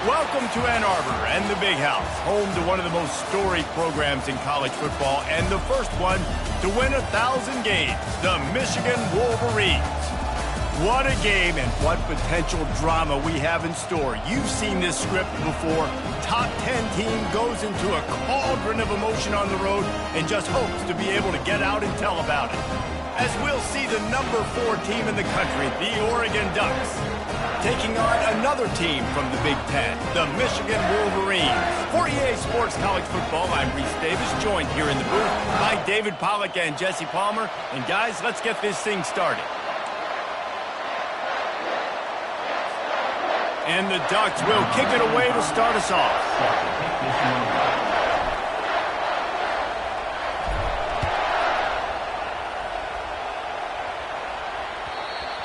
Welcome to Ann Arbor and the Big House, home to one of the most storied programs in college football and the first one to win 1,000 games, the Michigan Wolverines. What a game and what potential drama we have in store. You've seen this script before. Top 10 team goes into a cauldron of emotion on the road and just hopes to be able to get out and tell about it. As we'll see the number 4 team in the country, the Oregon Ducks, taking on another team from the Big Ten, the Michigan Wolverines. For EA Sports College Football, I'm Reese Davis, joined here in the booth by David Pollack and Jesse Palmer. And guys, let's get this thing started. And the Ducks will kick it away to start us off.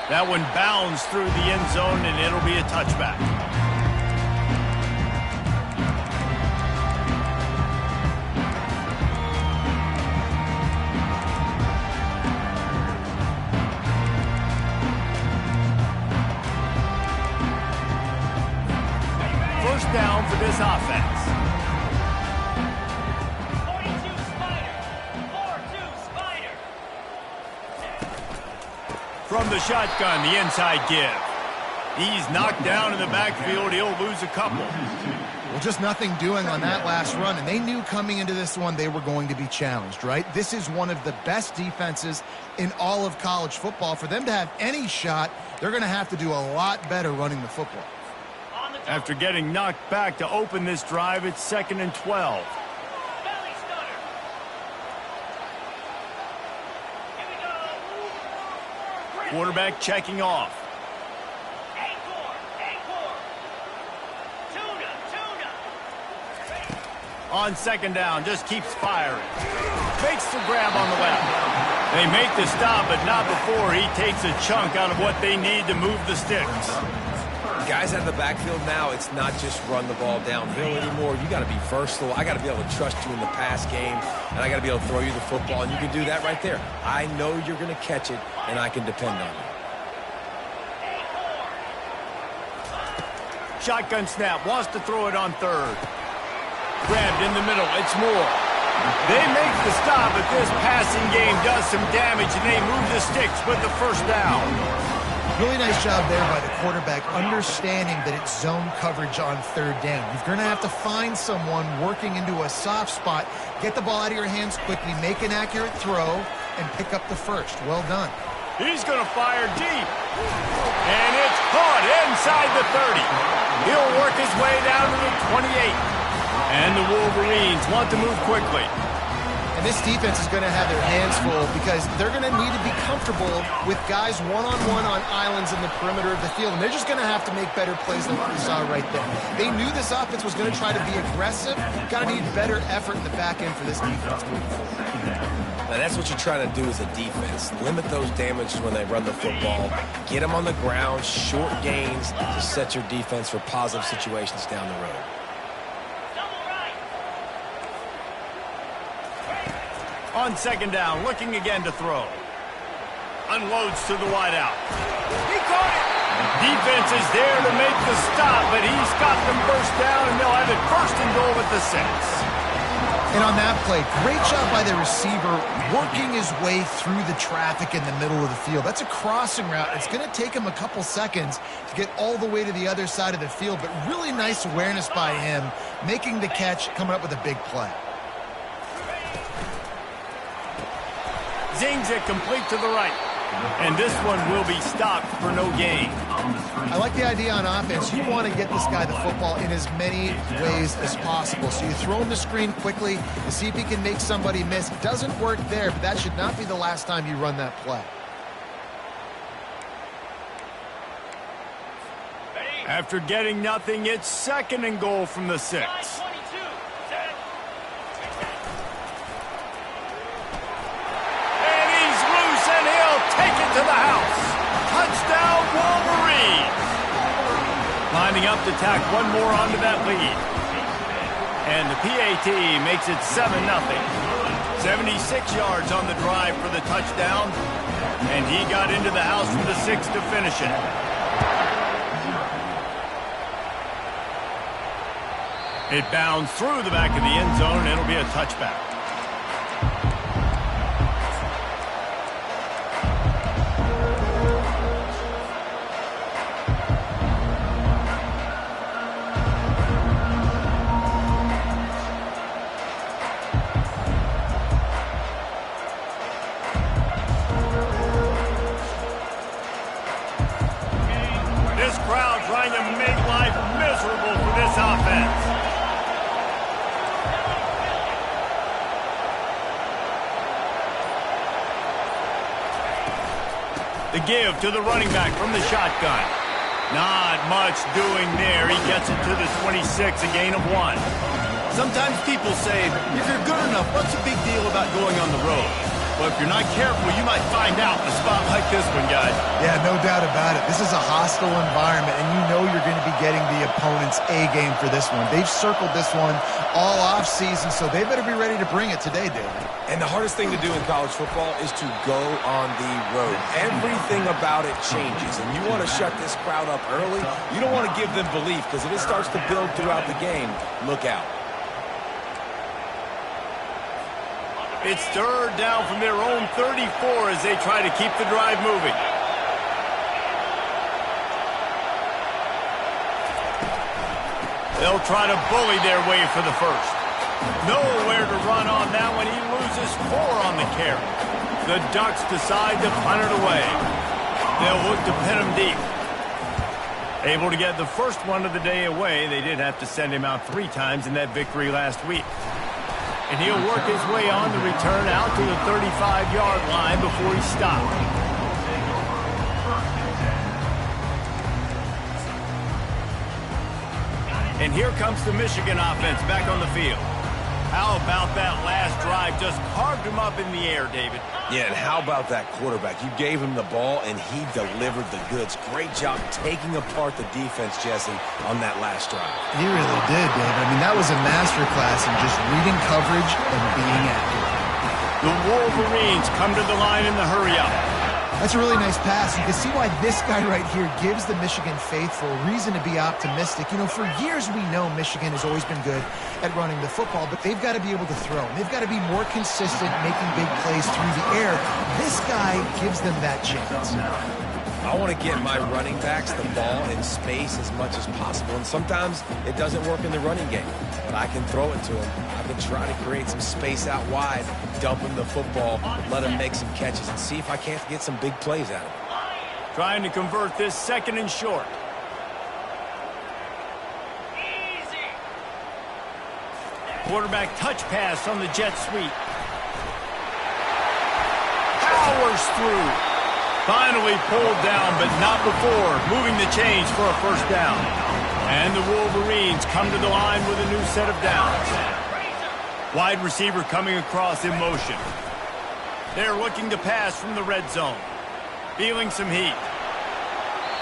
That one bounds through the end zone, and it'll be a touchback. First down for this offense. From the shotgun, the inside give. He's knocked down in the backfield. He'll lose a couple. Well, just nothing doing on that last run, and they knew coming into this one they were going to be challenged, right? This is one of the best defenses in all of college football. For them to have any shot, they're going to have to do a lot better running the football. After getting knocked back to open this drive, it's 2nd and 12. Quarterback checking off. On 2nd down, just keeps firing. Makes the grab on the left. They make the stop, but not before he takes a chunk out of what they need to move the sticks. Guys out of the backfield now, it's not just run the ball downhill anymore. You got to be versatile. I got to be able to trust you in the pass game, and I got to be able to throw you the football, and you can do that right there. I know you're going to catch it, and I can depend on you. Shotgun snap, wants to throw it on 3rd. Grabbed in the middle, it's Moore. They make the stop, but this passing game does some damage, and they move the sticks with the first down. Really nice job there by the quarterback, understanding that it's zone coverage on 3rd down. You're going to have to find someone working into a soft spot, get the ball out of your hands quickly, make an accurate throw, and pick up the first. Well done. He's going to fire deep. And it's caught inside the 30. He'll work his way down to the 28. And the Wolverines want to move quickly. And this defense is going to have their hands full because they're going to need to be comfortable with guys one-on-one on islands in the perimeter of the field. And they're just going to have to make better plays than what we saw right there. They knew this offense was going to try to be aggressive. Got to need better effort in the back end for this defense moving forward. Now, that's what you're trying to do as a defense. Limit those damages when they run the football. Get them on the ground, short gains to set your defense for positive situations down the road. On 2nd down, looking again to throw. Unloads to the wideout. He caught it! Defense is there to make the stop, but he's got them first down, and they'll have it 1st and goal at the 6. And on that play, great job by the receiver working his way through the traffic in the middle of the field. That's a crossing route. It's going to take him a couple seconds to get all the way to the other side of the field, but really nice awareness by him, making the catch, coming up with a big play. Zings it complete to the right. And this one will be stopped for no gain. I like the idea on offense. You want to get this guy the football in as many ways as possible. So you throw him the screen quickly to see if he can make somebody miss. It doesn't work there, but that should not be the last time you run that play. After getting nothing, it's 2nd and goal from the 6. Take it to the house. Touchdown, Wolverines. Lining up to tack one more onto that lead. And the PAT makes it 7-0. 76 yards on the drive for the touchdown. And he got into the house from the 6 to finish it. It bounds through the back of the end zone, and it'll be a touchback. This crowd trying to make life miserable for this offense. The give to the running back from the shotgun. Not much doing there. He gets it to the 26, a gain of 1. Sometimes people say, if you're good enough, what's the big deal about going on the road? But if you're not careful, you might find out in a spot like this one, guys. Yeah, no doubt about it. This is a hostile environment, and you know you're going to be getting the opponent's A game for this one. They've circled this one all offseason, so they better be ready to bring it today, David. And the hardest thing to do in college football is to go on the road. Everything about it changes, and you want to shut this crowd up early. You don't want to give them belief, because if it starts to build throughout the game, look out. It's third down from their own 34 as they try to keep the drive moving. They'll try to bully their way for the first. Nowhere to run on that one. He loses 4 on the carry. The Ducks decide to punt it away. They'll look to pin him deep. Able to get the first one of the day away. They did have to send him out 3 times in that victory last week. And he'll work his way on the return out to the 35-yard line before he stopped. And here comes the Michigan offense back on the field. How about that last drive? Just carved him up in the air, David. Yeah, and how about that quarterback? You gave him the ball, and he delivered the goods. Great job taking apart the defense, Jesse, on that last drive. He really did, David. I mean, that was a masterclass in just reading coverage and being accurate. The Wolverines come to the line in the hurry-up. That's a really nice pass. You can see why this guy right here gives the Michigan faithful reason to be optimistic. You know, for years we know Michigan has always been good at running the football, but they've got to be able to throw. They've got to be more consistent making big plays through the air. This guy gives them that chance. I want to get my running backs the ball in space as much as possible, and sometimes it doesn't work in the running game, but I can throw it to him. I can try to create some space out wide, dump him the football, let him make some catches, and see if I can't get some big plays out of him. Trying to convert this second and short. Quarterback touch pass on the jet sweep. Powers through. Finally pulled down, but not before moving the chains for a first down. And the Wolverines come to the line with a new set of downs. Wide receiver coming across in motion. They're looking to pass from the red zone. Feeling some heat.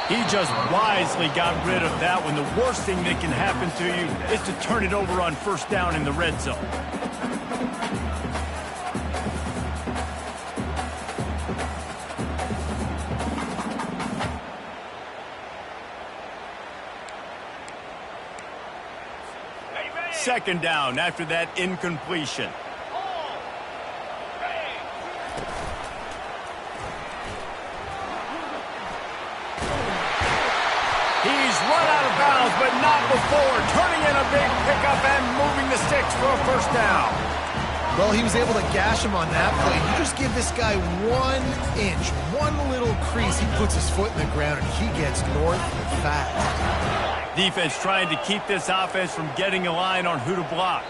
He just wisely got rid of that one. The worst thing that can happen to you is to turn it over on first down in the red zone. Second down after that incompletion. He's run out of bounds, but not before. Turning in a big pickup and moving the sticks for a first down. Well, he was able to gash him on that play. You just give this guy 1 inch, one little crease. He puts his foot in the ground, and he gets north fast. Defense trying to keep this offense from getting a line on who to block.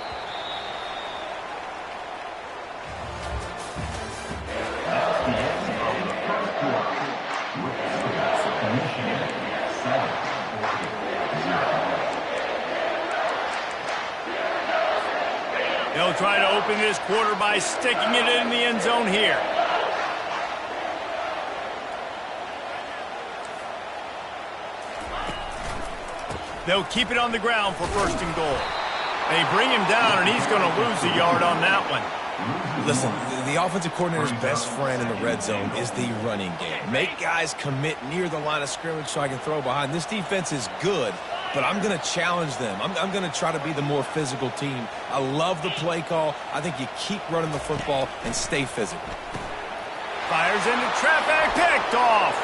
They'll try to open this quarter by sticking it in the end zone here. They'll keep it on the ground for first and goal. They bring him down, and he's going to lose a yard on that one. Listen, the offensive coordinator's best friend in the red zone is the running game. Make guys commit near the line of scrimmage so I can throw behind. This defense is good but I'm going to challenge them. I'm going to try to be the more physical team. I love the play call. I think you keep running the football and stay physical. Fires into traffic, picked off.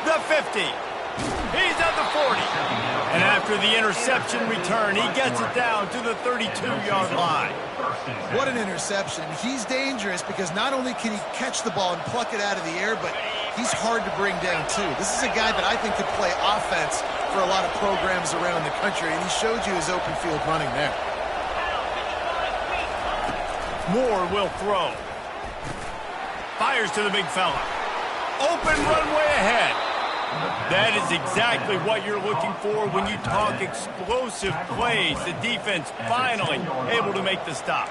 The 50. He's at the 40. And after the interception return, he gets it down to the 32-yard line. What an interception. He's dangerous because not only can he catch the ball and pluck it out of the air, but he's hard to bring down, too. This is a guy that I think could play offense for a lot of programs around the country, and he showed you his open field running there. Moore will throw. Fires to the big fella. Open runway ahead. That is exactly what you're looking for when you talk explosive plays. The defense finally able to make the stop.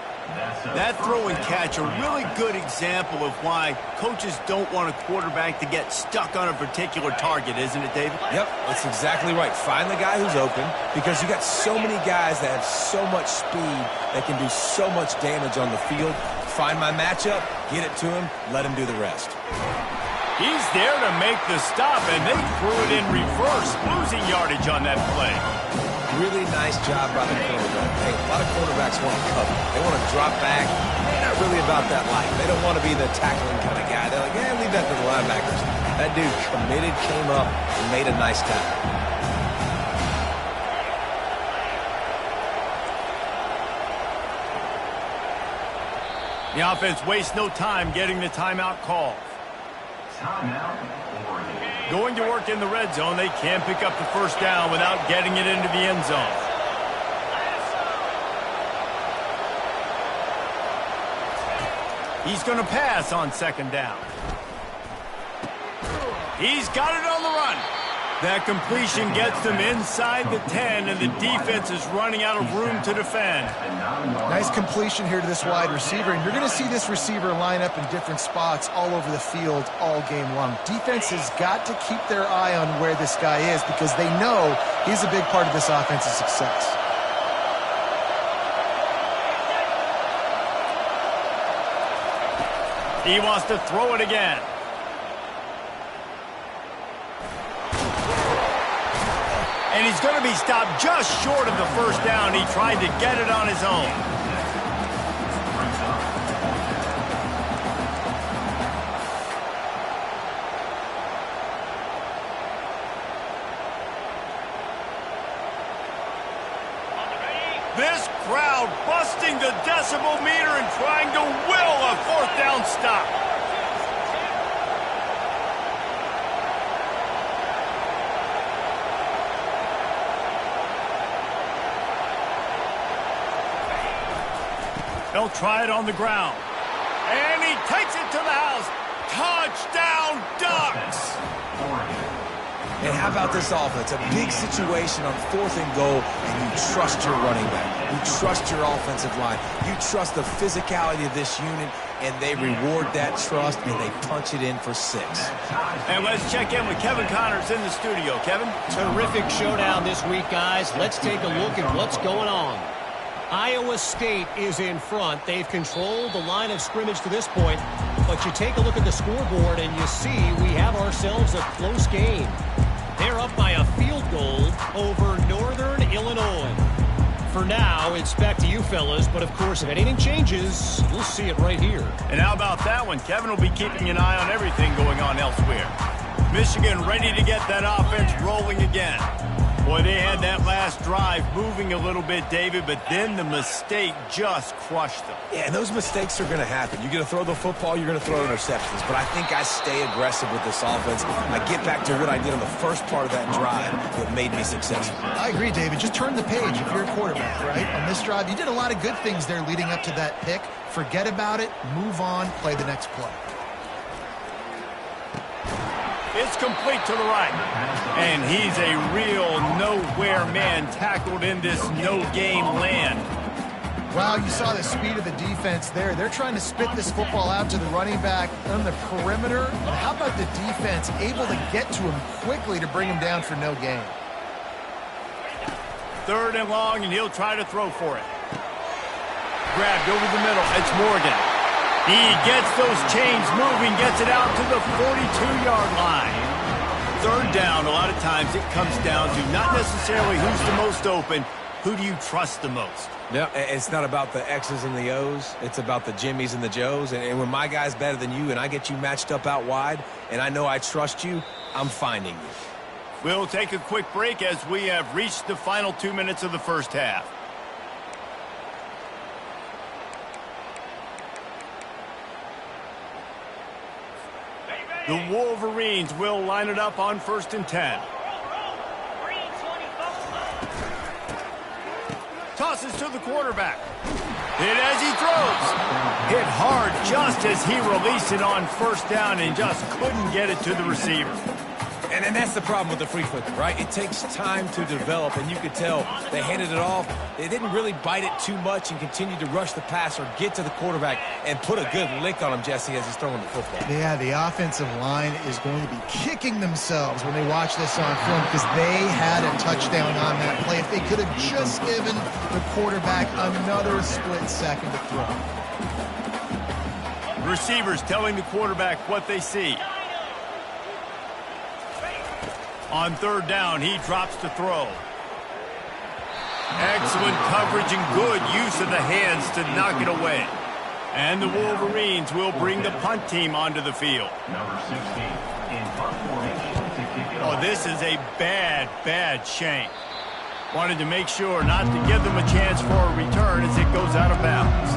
That throw and catch, a really good example of why coaches don't want a quarterback to get stuck on a particular target, isn't it, David? Yep, that's exactly right. Find the guy who's open because you got so many guys that have so much speed that can do so much damage on the field. Find my matchup, get it to him, let him do the rest. He's there to make the stop, and they threw it in reverse, losing yardage on that play. Really nice job by the quarterback. Hey, a lot of quarterbacks want to cover. They want to drop back. They're not really about that life. They don't want to be the tackling kind of guy. They're like, leave that to the linebackers. That dude committed, came up, and made a nice tackle. The offense wastes no time getting the timeout call. Going to work in the red zone, they can't pick up the first down without getting it into the end zone. He's going to pass on second down. He's got it on the run. That completion gets them inside the 10, and the defense is running out of room to defend. Nice completion here to this wide receiver, and you're going to see this receiver line up in different spots all over the field all game long. Defense has got to keep their eye on where this guy is because they know he's a big part of this offense's success. He wants to throw it again. And he's going to be stopped just short of the first down. He tried to get it on his own. This crowd busting the decibel meter and trying to will a fourth down stop. They'll try it on the ground. And he takes it to the house. Touchdown, Ducks! And how about this offense? A big situation on 4th and goal, and you trust your running back. You trust your offensive line. You trust the physicality of this unit, and they reward that trust, and they punch it in for 6. And let's check in with Kevin Connors in the studio. Kevin? Terrific showdown this week, guys. Let's take a look at what's going on. Iowa State is in front. They've controlled the line of scrimmage to this point. But you take a look at the scoreboard and you see we have ourselves a close game. They're up by a field goal over Northern Illinois. For now, it's back to you fellas. But, of course, if anything changes, we'll see it right here. And how about that one? Kevin will be keeping an eye on everything going on elsewhere. Michigan ready to get that offense rolling again. Boy, they had that last drive moving a little bit, David, but then the mistake just crushed them. Yeah, and those mistakes are going to happen. You're going to throw the football, you're going to throw interceptions. But I think I stay aggressive with this offense. I get back to what I did on the first part of that drive that made me successful. I agree, David. Just turn the page if you're a quarterback, right? On this drive, you did a lot of good things there leading up to that pick. Forget about it, move on, play the next play. It's complete to the right. And he's a real nowhere man tackled in this no-gain land. Wow, you saw the speed of the defense there. They're trying to spit this football out to the running back on the perimeter. And how about the defense able to get to him quickly to bring him down for no gain? 3rd and long, and he'll try to throw for it. Grabbed over the middle. It's Morgan. He gets those chains moving, gets it out to the 42-yard line. third down, a lot of times it comes down to not necessarily who's the most open, who do you trust the most? Yeah, it's not about the X's and the O's. It's about the Jimmies and the Joes. And when my guy's better than you and I get you matched up out wide and I know I trust you, I'm finding you. We'll take a quick break as we have reached the final 2 minutes of the first half. The Wolverines will line it up on 1st and 10. Tosses to the quarterback. Hit as he throws. Hit hard just as he released it on 1st down and just couldn't get it to the receiver. And that's the problem with the free flicker, right? It takes time to develop, and you could tell they handed it off. They didn't really bite it too much and continued to rush the pass or get to the quarterback and put a good lick on him, Jesse, as he's throwing the football. Yeah, the offensive line is going to be kicking themselves when they watch this on film because they had a touchdown on that play. If they could have just given the quarterback another split second to throw. Receivers telling the quarterback what they see. On 3rd down, he drops to throw. Excellent coverage and good use of the hands to knock it away. And the Wolverines will bring the punt team onto the field. Number 16 in punt formation to kick it off. Oh, this is a bad shank. Wanted to make sure not to give them a chance for a return as it goes out of bounds.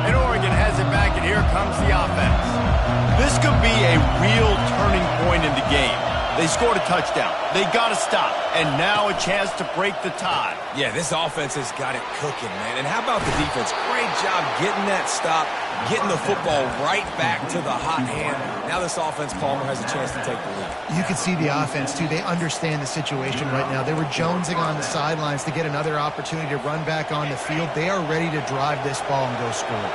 And Oregon has it back, and here comes the offense. This could be a real turning point in the game. They scored a touchdown. They got to stop. And now a chance to break the tie. Yeah, this offense has got it cooking, man. And how about the defense? Great job getting that stop, getting the football right back to the hot hand. Now this offense, Palmer, has a chance to take the lead. You can see the offense, too. They understand the situation right now. They were jonesing on the sidelines to get another opportunity to run back on the field. They are ready to drive this ball and go score.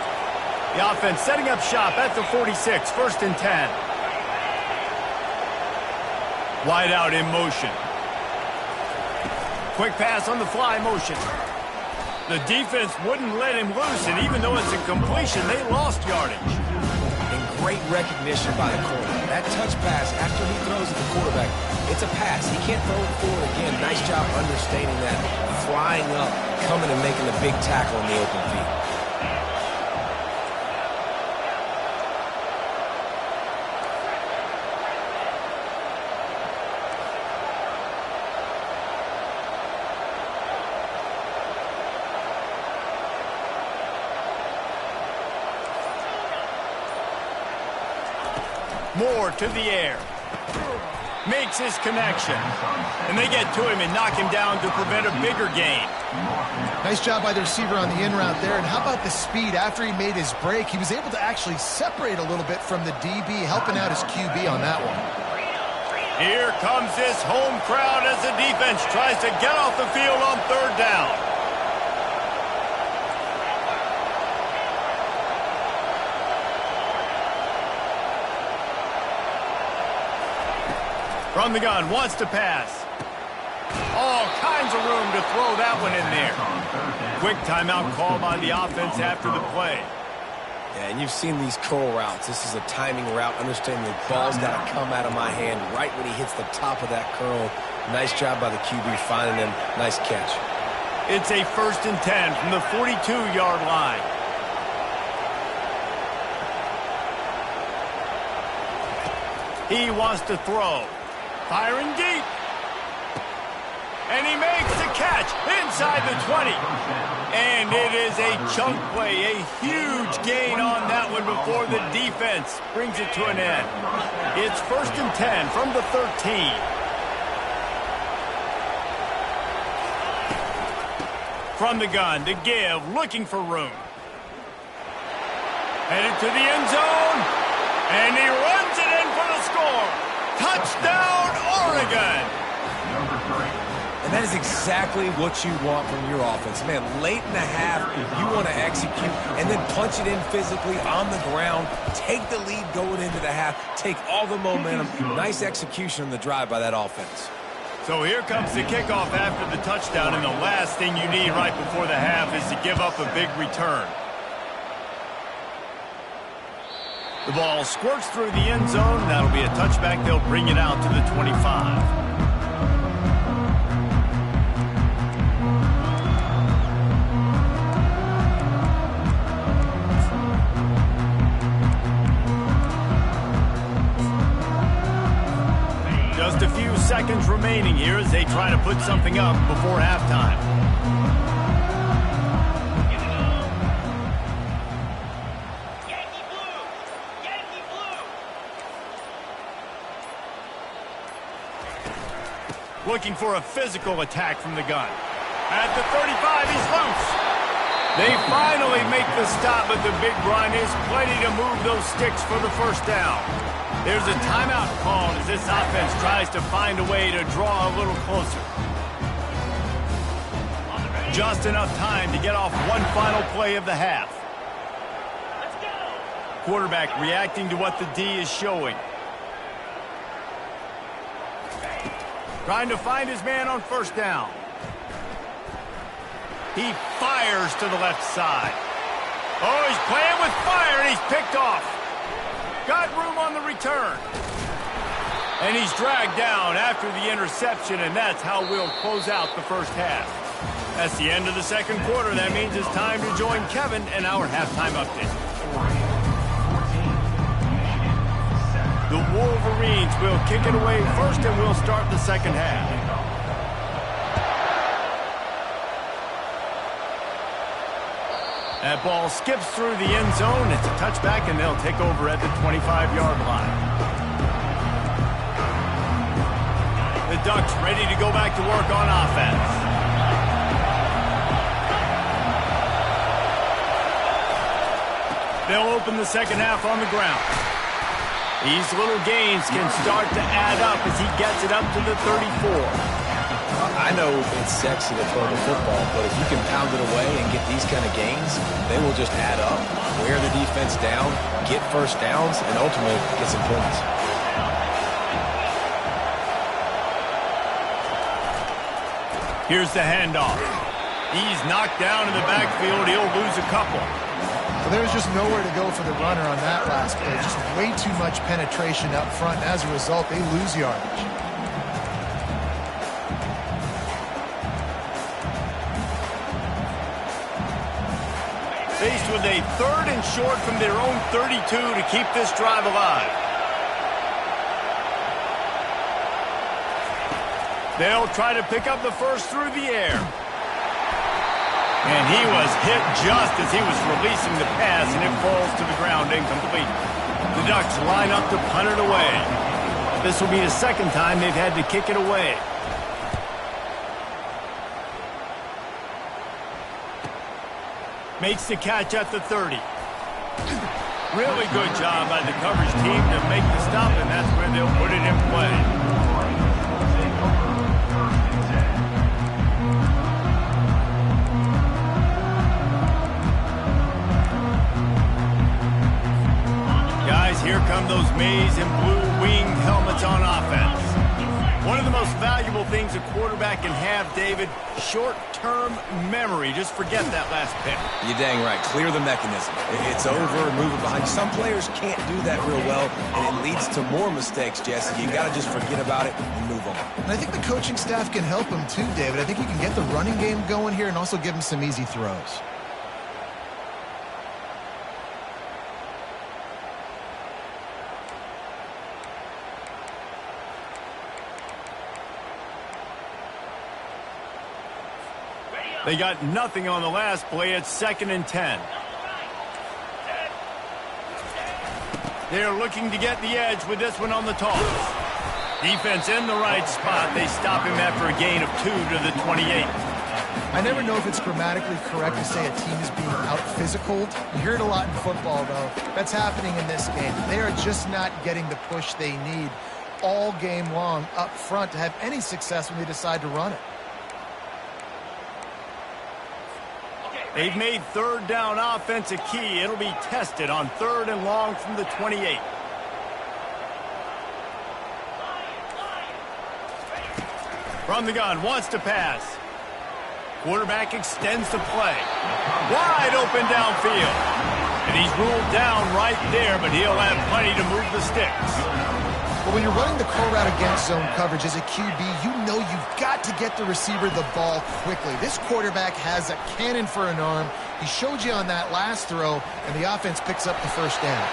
The offense setting up shop at the 46, 1st and 10. Wide out in motion. Quick pass on the fly motion. The defense wouldn't let him loose, and even though it's a completion, they lost yardage. And great recognition by the corner. That touch pass after he throws at the quarterback, it's a pass. He can't throw it forward again. Nice job understanding that. Flying up, coming and making a big tackle in the open field. Moore to the air. Makes his connection. And they get to him and knock him down to prevent a bigger gain. Nice job by the receiver on the in route there. And how about the speed? After he made his break, he was able to actually separate a little bit from the DB, helping out his QB on that one. Here comes this home crowd as the defense tries to get off the field on 3rd down. From the gun, wants to pass. All kinds of room to throw that one in there. Quick timeout call by the offense after the play. Yeah, and you've seen these curl routes. This is a timing route. Understanding the ball's got to come out of my hand right when he hits the top of that curl. Nice job by the QB finding him. Nice catch. It's a 1st and 10 from the 42-yard line. He wants to throw. Firing deep. And he makes the catch inside the 20. And it is a chunk play, a huge gain on that one before the defense brings it to an end. It's 1st and 10 from the 13. From the gun to give, looking for room. Headed to the end zone. And he runs it in for the score. Touchdown, Oregon! And that is exactly what you want from your offense. Man, late in the half, you want to execute and then punch it in physically on the ground, take the lead going into the half, take all the momentum. Nice execution on the drive by that offense. So here comes the kickoff after the touchdown, and the last thing you need right before the half is to give up a big return. The ball squirts through the end zone. That'll be a touchback. They'll bring it out to the 25. Just a few seconds remaining here as they try to put something up before halftime. Looking for a physical attack from the gun. At the 35, he's loose. They finally make the stop, but the big run is plenty to move those sticks for the first down. There's a timeout called as this offense tries to find a way to draw a little closer. Just enough time to get off one final play of the half. Quarterback reacting to what the D is showing. Trying to find his man on first down. He fires to the left side. Oh, he's playing with fire, and he's picked off. Got room on the return. And he's dragged down after the interception, and that's how we'll close out the first half. That's the end of the second quarter. That means it's time to join Kevin and our halftime update. The Wolverines will kick it away first, and we'll start the second half. That ball skips through the end zone. It's a touchback, and they'll take over at the 25-yard line. The Ducks ready to go back to work on offense. They'll open the second half on the ground. These little gains can start to add up as he gets it up to the 34. I know it's sexy to throw the football, but if you can pound it away and get these kind of gains, they will just add up, wear the defense down, get first downs, and ultimately get some points. Here's the handoff. He's knocked down in the backfield. He'll lose a couple. Well, there's just nowhere to go for the runner on that last play. Just way too much penetration up front. As a result, they lose yardage. Faced with a third and short from their own 32 to keep this drive alive. They'll try to pick up the first through the air. And he was hit just as he was releasing the pass, and it falls to the ground incomplete. The Ducks line up to punt it away. This will be the second time they've had to kick it away. Makes the catch at the 30. Really good job by the coverage team to make the stop, and that's where they'll put it in play. Guys, here come those maize and blue winged helmets on offense. One of the most valuable things a quarterback can have, David, short-term memory. Just forget that last pick. You're dang right. Clear the mechanism. It's over, move it behind you. Some players can't do that real well, and it leads to more mistakes, Jesse. You got to just forget about it and move on. And I think the coaching staff can help him too, David. I think he can get the running game going here and also give him some easy throws. They got nothing on the last play. It's 2nd and 10. They're looking to get the edge with this one on the toss. Defense in the right spot. They stop him after a gain of 2 to the 28. I never know if it's grammatically correct to say a team is being out-physicaled. You hear it a lot in football, though. That's happening in this game. They are just not getting the push they need all game long up front to have any success when they decide to run it. They've made third down offense a key. It'll be tested on 3rd and long from the 28. From the gun, wants to pass. Quarterback extends the play. Wide open downfield. And he's ruled down right there, but he'll have plenty to move the sticks. Well, when you're running the curl route against zone coverage as a QB, you know you've got to get the receiver the ball quickly. This quarterback has a cannon for an arm. He showed you on that last throw, and the offense picks up the first down.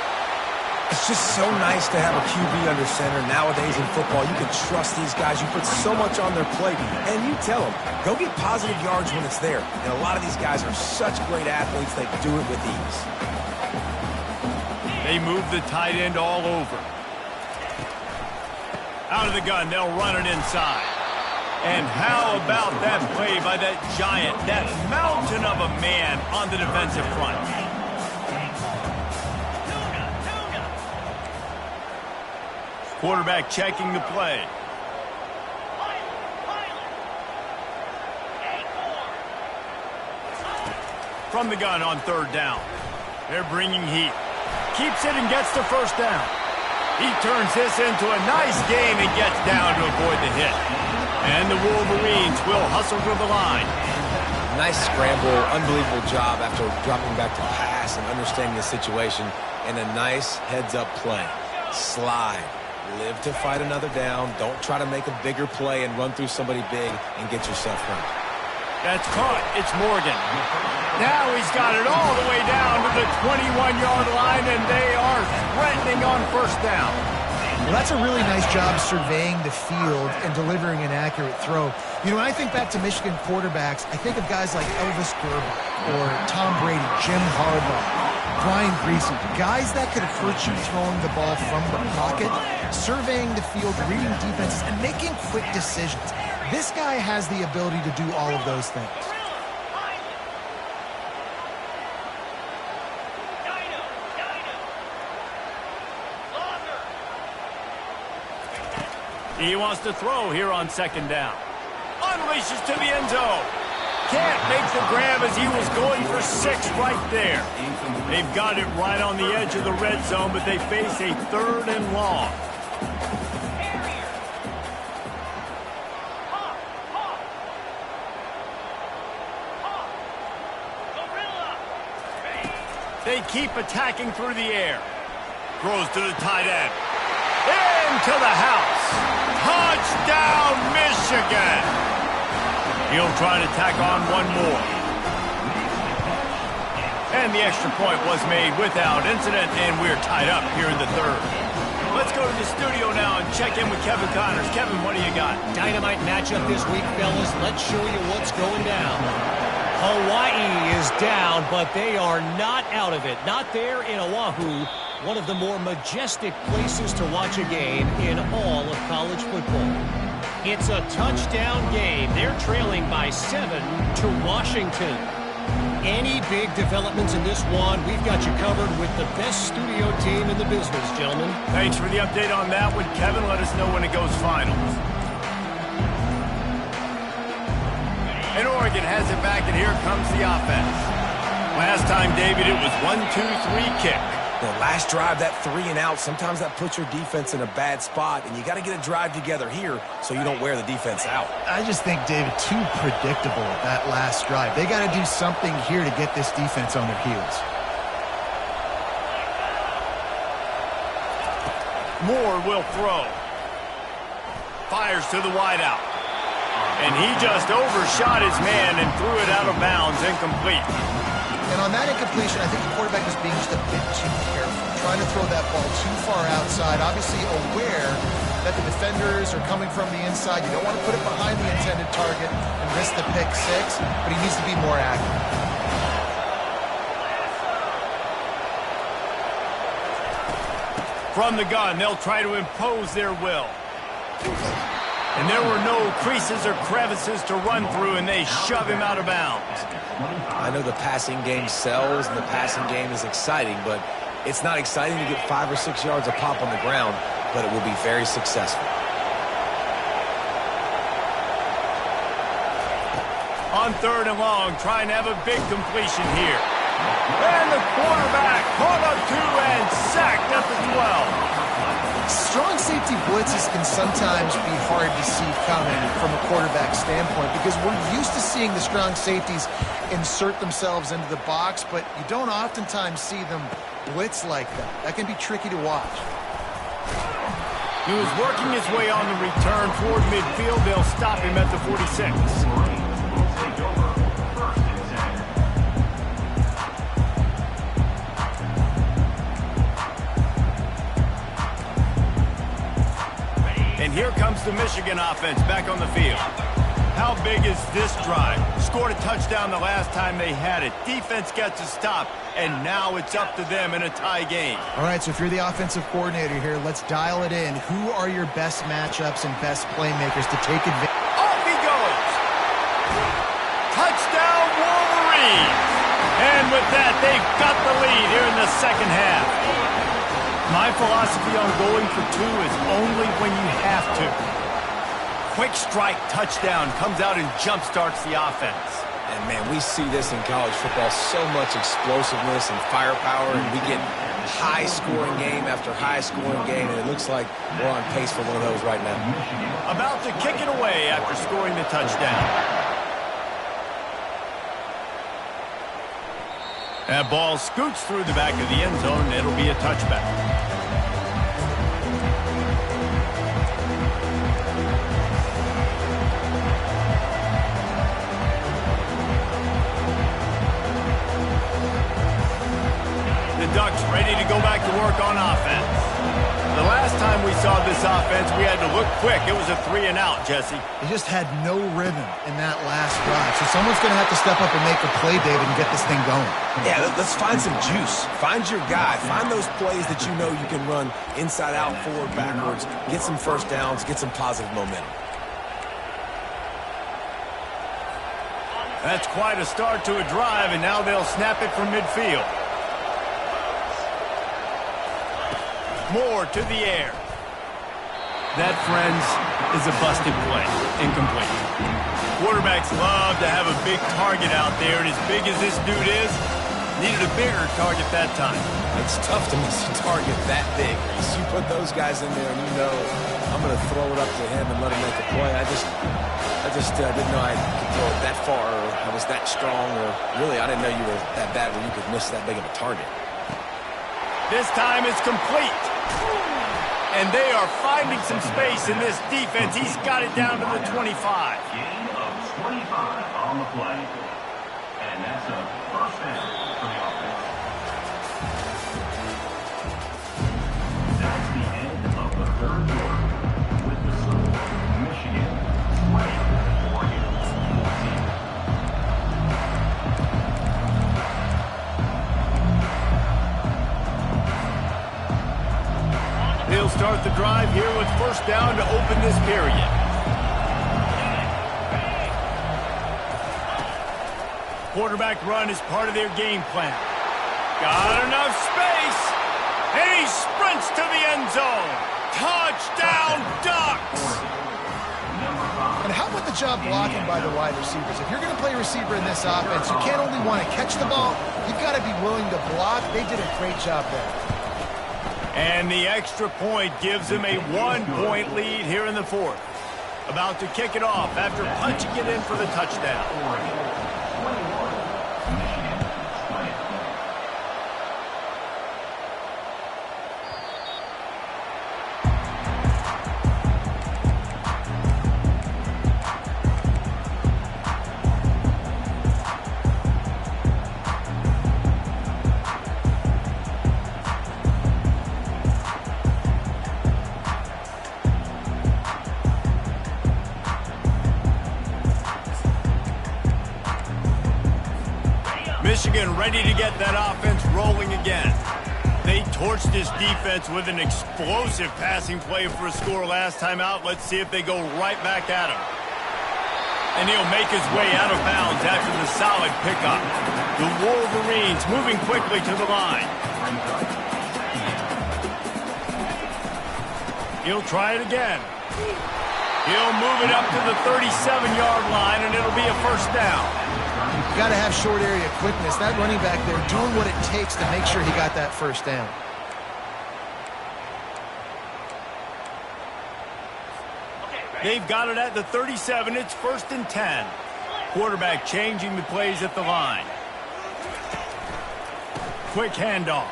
It's just so nice to have a QB under center. Nowadays in football, you can trust these guys. You put so much on their plate, and you tell them, go get positive yards when it's there. And a lot of these guys are such great athletes, they do it with ease. They move the tight end all over. Out of the gun, they'll run it inside. And how about that play by that giant, that mountain of a man on the defensive front? Quarterback checking the play. From the gun on third down. They're bringing heat. Keeps it and gets the first down. He turns this into a nice game and gets down to avoid the hit. And the Wolverines will hustle to the line. Nice scramble, unbelievable job after dropping back to pass and understanding the situation. And a nice heads-up play. Slide. Live to fight another down. Don't try to make a bigger play and run through somebody big and get yourself hurt. That's caught. It's Morgan. Now he's got it all the way down to the 21-yard line, and they are threatening on first down. Well, that's a really nice job surveying the field and delivering an accurate throw. You know, when I think back to Michigan quarterbacks, I think of guys like Elvis Grbac or Tom Brady, Jim Harbaugh, Brian Griese, guys that could hurt you throwing the ball from the pocket, surveying the field, reading defenses, and making quick decisions. This guy has the ability to do all of those things. He wants to throw here on second down. Unleashes to the end zone. Can't make the grab as he was going for 6 right there. They've got it right on the edge of the red zone, but they face a 3rd and long. They keep attacking through the air. Throws to the tight end. Into the house. Touchdown, Michigan. He'll try to tack on one more. And the extra point was made without incident, and we're tied up here in the 3rd. Let's go to the studio now and check in with Kevin Connors. Kevin, what do you got? Dynamite matchup this week, fellas. Let's show you what's going down. Hawaii is down, but they are not out of it. Not there in Oahu, one of the more majestic places to watch a game in all of college football. It's a touchdown game. They're trailing by 7 to Washington. Any big developments in this one, we've got you covered with the best studio team in the business, gentlemen. Thanks for the update on that one, Kevin. Let us know when it goes finals. And Oregon has it back, and here comes the offense. Last time, David, it was 1-2-3 kick. The last drive, that 3 and out, sometimes that puts your defense in a bad spot, and you got to get a drive together here so you don't wear the defense out. I just think, David, too predictable that last drive. They got to do something here to get this defense on their heels. Moore will throw. Fires to the wideout. And he just overshot his man and threw it out of bounds, incomplete. And on that incompletion, I think the quarterback was being just a bit too careful, trying to throw that ball too far outside, obviously aware that the defenders are coming from the inside. You don't want to put it behind the intended target and risk the pick 6, but he needs to be more accurate. From the gun, they'll try to impose their will. And there were no creases or crevices to run through, and they shove him out of bounds. I know the passing game sells and the passing game is exciting, but it's not exciting to get 5 or 6 yards a pop on the ground, but it will be very successful. On 3rd and long, trying to have a big completion here. And the quarterback caught up 2 and sacked at the 12. Strong safety blitzes can sometimes be hard to see coming from a quarterback standpoint because we're used to seeing the strong safeties insert themselves into the box, but you don't oftentimes see them blitz like that. That can be tricky to watch. He was working his way on the return toward midfield. They'll stop him at the 46. And here comes the Michigan offense back on the field. How big is this drive? Scored a touchdown the last time they had it. Defense gets a stop, and now it's up to them in a tie game. All right, so if you're the offensive coordinator here, let's dial it in. Who are your best matchups and best playmakers to take advantage? Off he goes! Touchdown, Wolverines! And with that, they've got the lead here in the second half. My philosophy on going for two is only when you have to. Quick strike touchdown comes out and jump-starts the offense. And, man, we see this in college football, so much explosiveness and firepower, and we get high-scoring game after high-scoring game, and it looks like we're on pace for one of those right now. About to kick it away after scoring the touchdown. That ball scoots through the back of the end zone, and it'll be a touchback. Ducks ready to go back to work on offense. The last time we saw this offense, we had to look quick. It was a 3-and-out, Jesse. They just had no rhythm in that last drive. So someone's going to have to step up and make a play, David, and get this thing going. Yeah, let's find some juice. Find your guy. Find those plays that you know you can run inside out, forward, backwards. Get some first downs. Get some positive momentum. That's quite a start to a drive, and now they'll snap it from midfield. Moore to the air. That, friends, is a busted play. Incomplete. Quarterbacks love to have a big target out there, and as big as this dude is, needed a bigger target that time. It's tough to miss a target that big. You put those guys in there, and you know I'm going to throw it up to him and let him make a play. I just didn't know I could throw it that far, or I was that strong, or really I didn't know you were that bad where you could miss that big of a target. This time it's complete. And they are finding some space in this defense. He's got it down to the 25. Gain of 25 on the play. And that's a first down for the offense. That's the end of the third quarter. With the score, Michigan 20, Oregon 14. They'll start the drive here with first down to open this period. Quarterback run is part of their game plan. Got enough space, and he sprints to the end zone. Touchdown, Ducks! And how about the job blocking by the wide receivers? If you're going to play receiver in this offense, you can't only want to catch the ball, you've got to be willing to block. They did a great job there. And the extra point gives them a 1-point lead here in the fourth. About to kick it off after punching it in for the touchdown. Michigan ready to get that offense rolling again. They torched this defense with an explosive passing play for a score last time out. Let's see if they go right back at him. And he'll make his way out of bounds after the solid pickup. The Wolverines moving quickly to the line. He'll try it again. He'll move it up to the 37-yard line, and it'll be a first down. You got to have short area quickness. That running back there doing what it takes to make sure he got that first down. They've got it at the 37. It's 1st and 10. Quarterback changing the plays at the line. Quick handoff.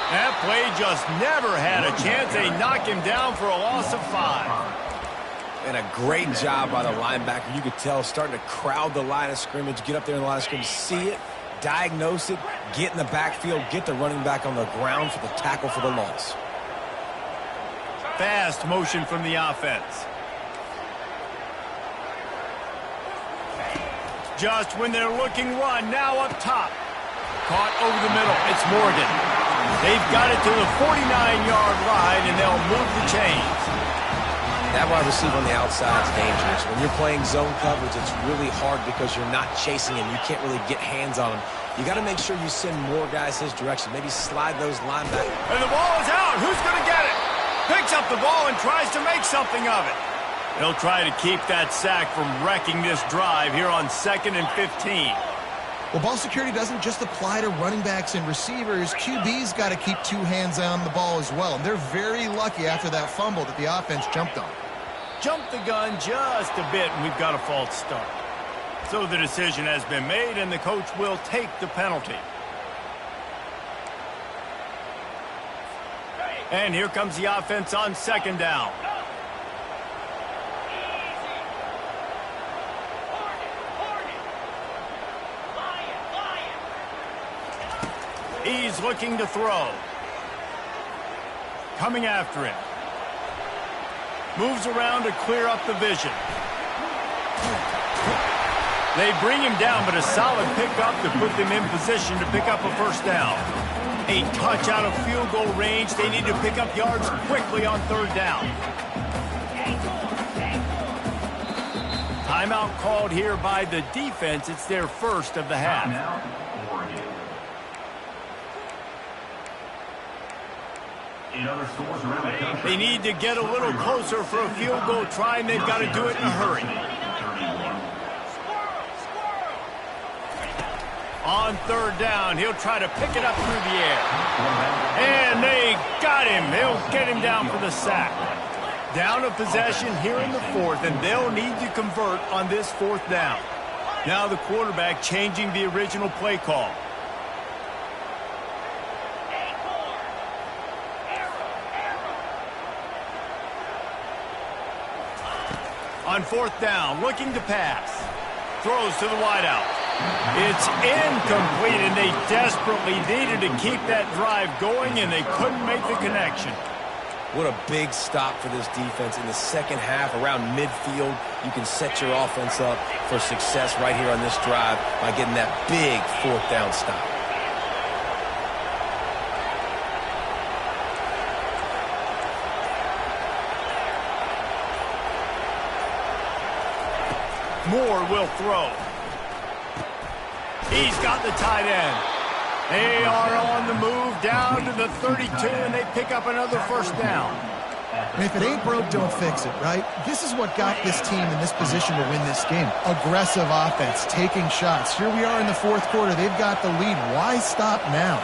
That play just never had a chance. They knock him down for a loss of 5. And a great job by the linebacker. You could tell starting to crowd the line of scrimmage, get up there in the line of scrimmage, see it, diagnose it, get in the backfield, get the running back on the ground for the tackle for the loss. Fast motion from the offense. Just when they're looking run, now up top. Caught over the middle. It's Morgan. They've got it to the 49-yard line, and they'll move the chains. That wide receiver on the outside is dangerous. When you're playing zone coverage, it's really hard because you're not chasing him. You can't really get hands on him. You got to make sure you send more guys his direction. Maybe slide those linebackers. And the ball is out. Who's going to get it? Picks up the ball and tries to make something of it. They'll try to keep that sack from wrecking this drive here on 2nd and 15. Well, ball security doesn't just apply to running backs and receivers. QB's got to keep 2 hands on the ball as well. And they're very lucky after that fumble that the offense jumped on. Jumped the gun just a bit, and we've got a false start. So the decision has been made, and the coach will take the penalty. And here comes the offense on 2nd down. He's looking to throw. Coming after him. Moves around to clear up the vision. They bring him down, but a solid pickup to put them in position to pick up a 1st down. A touch out of field goal range. They need to pick up yards quickly on 3rd down. Timeout called here by the defense. It's their 1st of the half. They need to get a little closer for a field goal try, and they've got to do it in a hurry. On 3rd down, he'll try to pick it up through the air. And they got him. They'll get him down for the sack. Down a possession here in the 4th, and they'll need to convert on this 4th down. Now the quarterback changing the original play call. On 4th down, looking to pass. Throws to the wideout. It's incomplete, and they desperately needed to keep that drive going, and they couldn't make the connection. What a big stop for this defense in the 2nd half. Around midfield, you can set your offense up for success right here on this drive by getting that big 4th down stop. Moore will throw. He's got the tight end. They are on the move down to the 32, and they pick up another 1st down. And if it ain't broke, don't fix it, right? This is what got this team in this position to win this game. Aggressive offense, taking shots. Here we are in the 4th quarter. They've got the lead. Why stop now?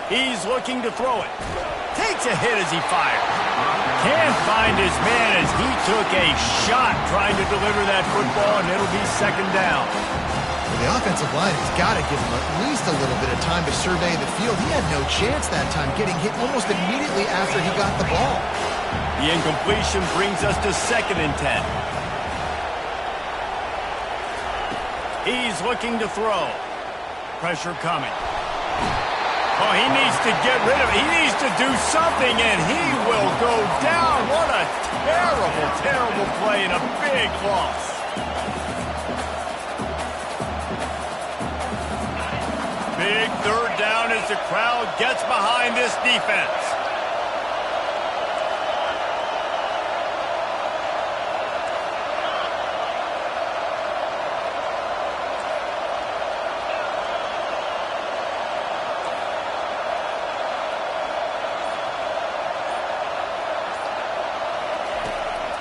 He's looking to throw it. Takes a hit as he fires. Can't find his man as he took a shot trying to deliver that football, and it'll be 2nd down. Well, the offensive line has got to give him at least a little bit of time to survey the field. He had no chance that time, getting hit almost immediately after he got the ball. The incompletion brings us to 2nd and 10. He's looking to throw. Pressure coming. Oh, he needs to get rid of it. He needs to do something, and he will go down. What a terrible, terrible play and a big loss. Big 3rd down as the crowd gets behind this defense.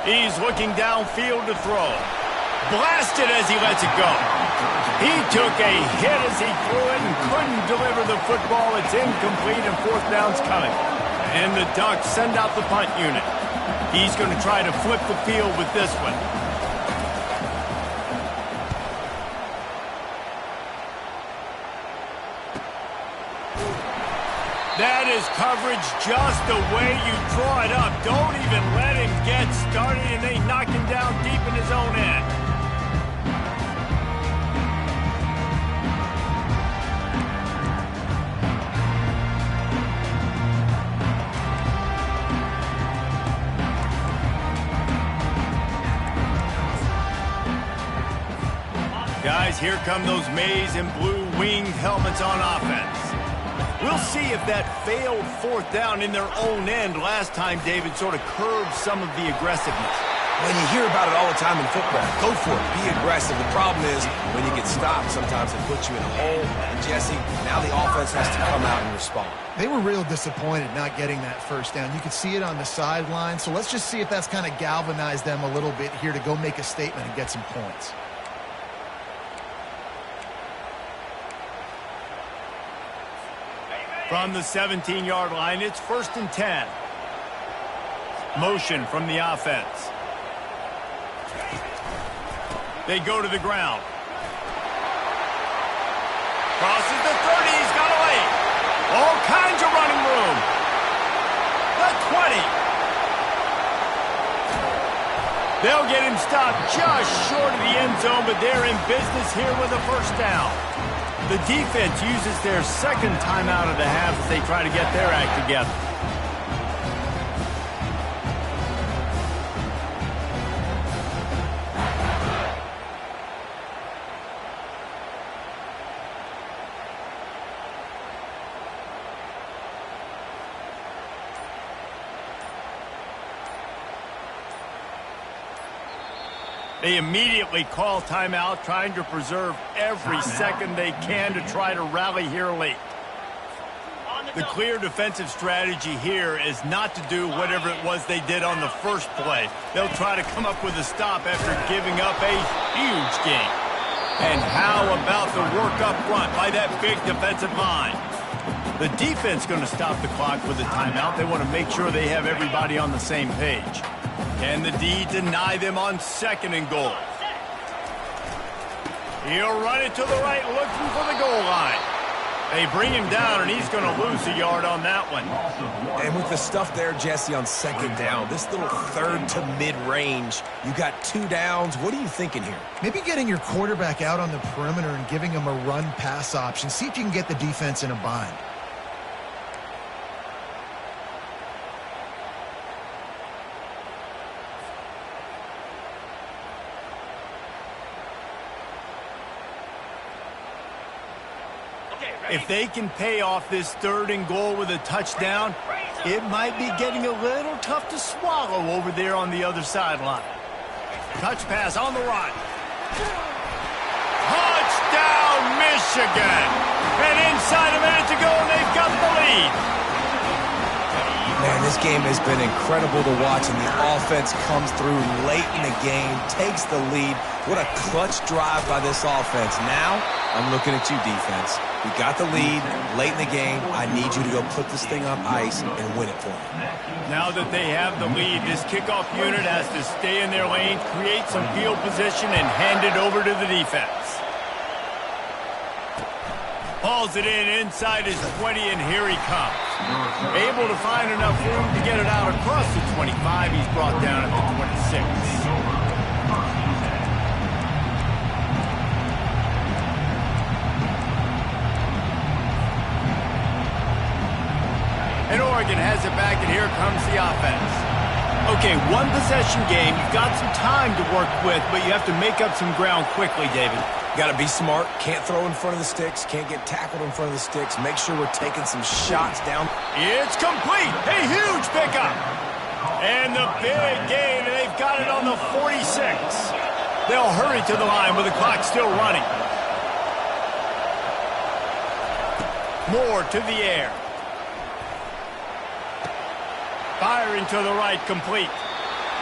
He's looking downfield to throw. Blasted as he lets it go. He took a hit as he threw it and couldn't deliver the football. It's incomplete, and 4th down's coming. And the Ducks send out the punt unit. He's going to try to flip the field with this one. That is coverage just the way you draw it up. Don't even let him get started, and they knock him down deep in his own end. Guys, here come those maize and blue winged helmets on offense. We'll see if that failed fourth down in their own end last time, David, sort of curbed some of the aggressiveness. When you hear about it all the time in football, go for it. Be aggressive. The problem is when you get stopped, sometimes it puts you in a hole. And, Jesse, now the offense has to come out and respond. They were real disappointed not getting that first down. You could see it on the sideline. So let's just see if that's kind of galvanized them a little bit here to go make a statement and get some points. From the 17-yard line, it's 1st and 10. Motion from the offense. They go to the ground. Crosses the 30. He's got away. All kinds of running room. The 20. They'll get him stopped just short of the end zone, but they're in business here with a first down. The defense uses their second timeout of the half as they try to get their act together. They immediately call timeout, trying to preserve every second they can to try to rally here late. The clear defensive strategy here is not to do whatever it was they did on the first play. They'll try to come up with a stop after giving up a huge gain. And how about the work up front by that big defensive line? The defense going to stop the clock with a timeout. They want to make sure they have everybody on the same page. Can the D deny them on 2nd and goal? He'll run it to the right, looking for the goal line. They bring him down, and he's going to lose a yard on that one. And with the stuff there, Jesse, on 2nd down, this little 3rd to mid-range, you got 2 downs. What are you thinking here? Maybe getting your quarterback out on the perimeter and giving him a run-pass option. See if you can get the defense in a bind. If they can pay off this 3rd and goal with a touchdown, it might be getting a little tough to swallow over there on the other sideline. Touch pass on the run. Touchdown, Michigan! And inside a minute to go, and they've got the lead. Man, this game has been incredible to watch, and the offense comes through late in the game, takes the lead. What a clutch drive by this offense. Now, I'm looking at you, defense. We got the lead late in the game. I need you to go put this thing on ice and win it for me. Now that they have the lead, this kickoff unit has to stay in their lane, create some field position, and hand it over to the defense. Hauls it in inside his 20, and here he comes. Able to find enough room to get it out across the 25. He's brought down at the 26. And Oregon has it back, and here comes the offense. Okay, one possession game. You've got some time to work with, but you have to make up some ground quickly, David. Got to be smart. Can't throw in front of the sticks. Can't get tackled in front of the sticks. Make sure we're taking some shots down. It's complete. A huge pickup. And the big gain, and they've got it on the 46. They'll hurry to the line with the clock still running. Moore to the air. Firing to the right, complete.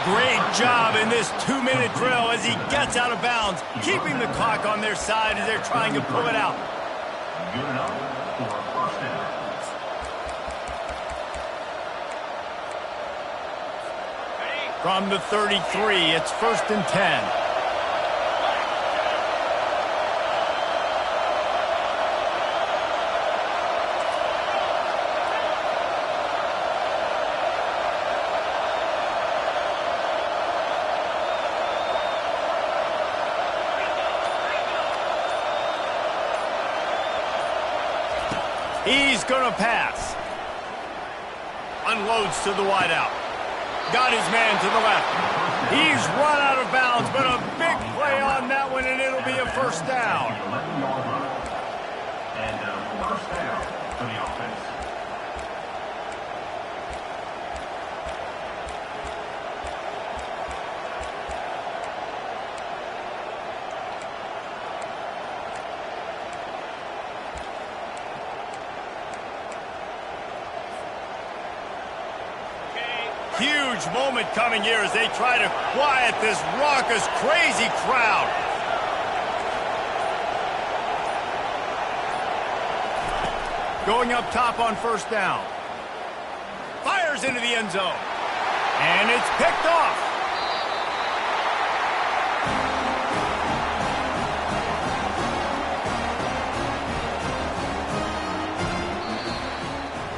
Great job in this 2-minute drill as he gets out of bounds, keeping the clock on their side as they're trying to pull it out. Good enough for a first down. From the 33, it's 1st and 10. He's going to pass. Unloads to the wideout. Got his man to the left. He's run out of bounds, but a big play on that one, and it'll be a first down. And first down for the offense. Huge moment coming here as they try to quiet this raucous, crazy crowd. Going up top on first down. Fires into the end zone. And it's picked off.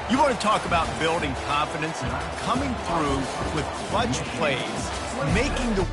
You want to talk about building confidence, coming through with clutch plays, making the